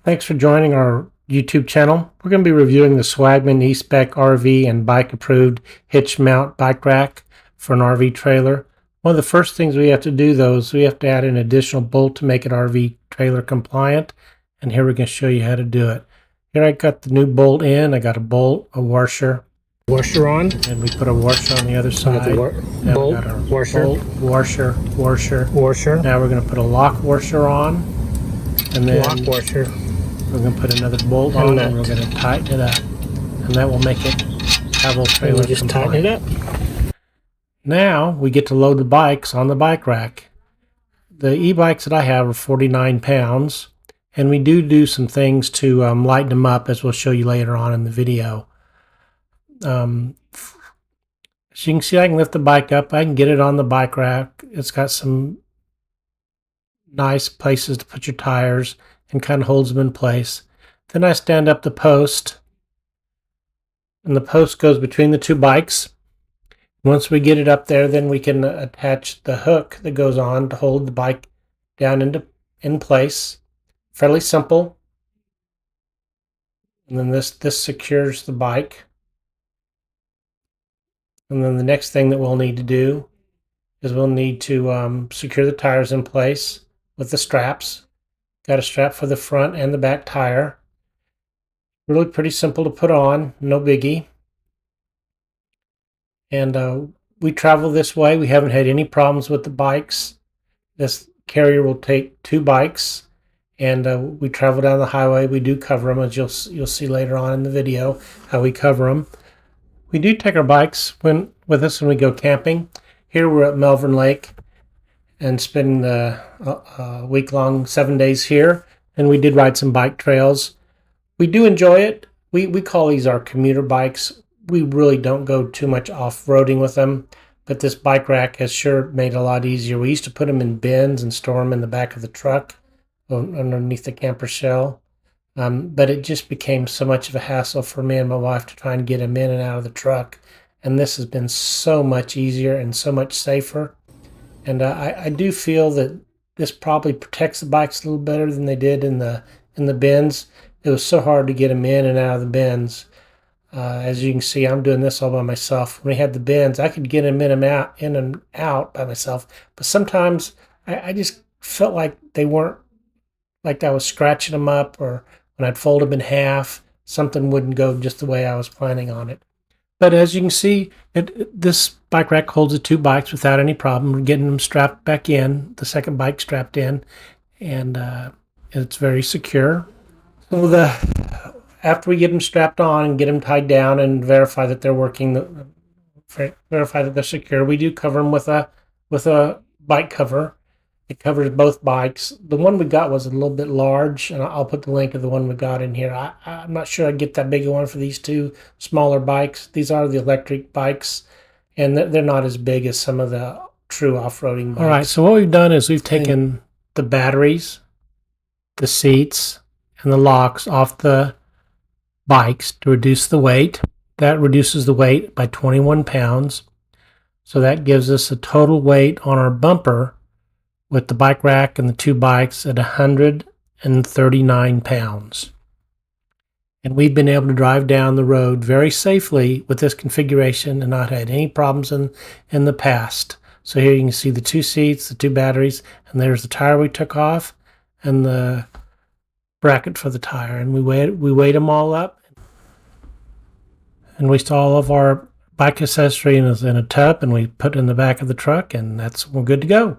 Thanks for joining our YouTube channel. We're going to be reviewing the Swagman E-Spec RV and bike approved hitch mount bike rack for an RV trailer. One of the first things we have to do though is we have to add an additional bolt to make it RV trailer compliant, and here we're going to show you how to do it. Here I got the new bolt in. I got a bolt, a washer on, and we put a washer on the other side. Bolt, washer. Now we're going to put a lock washer on, and then Lock washer. we're going to put another bolt on, and we're going to tighten it up, and that will make it travel trailer Just compliant. tighten it up. Now we get to load the bikes on the bike rack. The e-bikes that I have are 49 pounds, and we do some things to lighten them up, as we'll show you later on in the video. As you can see, I can lift the bike up. I can get it on the bike rack. It's got some nice places to put your tires and kind of holds them in place. Then I stand up the post, and the post goes between the two bikes. Once we get it up there, then we can attach the hook that goes on to hold the bike down in place. Fairly simple. And then this secures the bike. And then the next thing that we'll need to do is we'll need to secure the tires in place with the straps. Got a strap for the front and the back tire. Really pretty simple to put on, no biggie. And we travel this way. We haven't had any problems with the bikes. This carrier will take two bikes, and we travel down the highway. We do cover them, as you'll see later on in the video how we cover them. We do take our bikes with us when we go camping. Here we're at Melbourne Lake and spending the week-long 7 days here, and we did ride some bike trails. We do enjoy it. We call these our commuter bikes. We really don't go too much off-roading with them, but this bike rack has sure made it a lot easier. We used to put them in bins and store them in the back of the truck underneath the camper shell. But it just became so much of a hassle for me and my wife to try and get them in and out of the truck. And this has been so much easier and so much safer. And I do feel that this probably protects the bikes a little better than they did in the bins. It was so hard to get them in and out of the bins. As you can see, I'm doing this all by myself. When we had the bins, I could get them in and out by myself. But sometimes I just felt like they weren't, like I was scratching them up, or when I'd fold them in half, something wouldn't go just the way I was planning on it. But as you can see, this bike rack holds the two bikes without any problem. We're getting them strapped back in, the second bike strapped in, and it's very secure. So after we get them strapped on and get them tied down and verify that they're working, verify that they're secure, we do cover them with a bike cover. It covers both bikes. The one we got was a little bit large, and I'll put the link of the one we got in here. I'm not sure I'd get that big a one for these two smaller bikes. These are the electric bikes, and they're not as big as some of the true off-roading bikes. All right, so what we've done is we've taken the batteries, the seats, and the locks off the bikes to reduce the weight. That reduces the weight by 21 pounds. So that gives us a total weight on our bumper with the bike rack and the two bikes at 139 pounds. And we've been able to drive down the road very safely with this configuration and not had any problems in the past. So here you can see the two seats, the two batteries, and there's the tire we took off and the bracket for the tire. And we weighed them all up, and we saw all of our bike accessory in a tub, and we put it in the back of the truck, and we're good to go.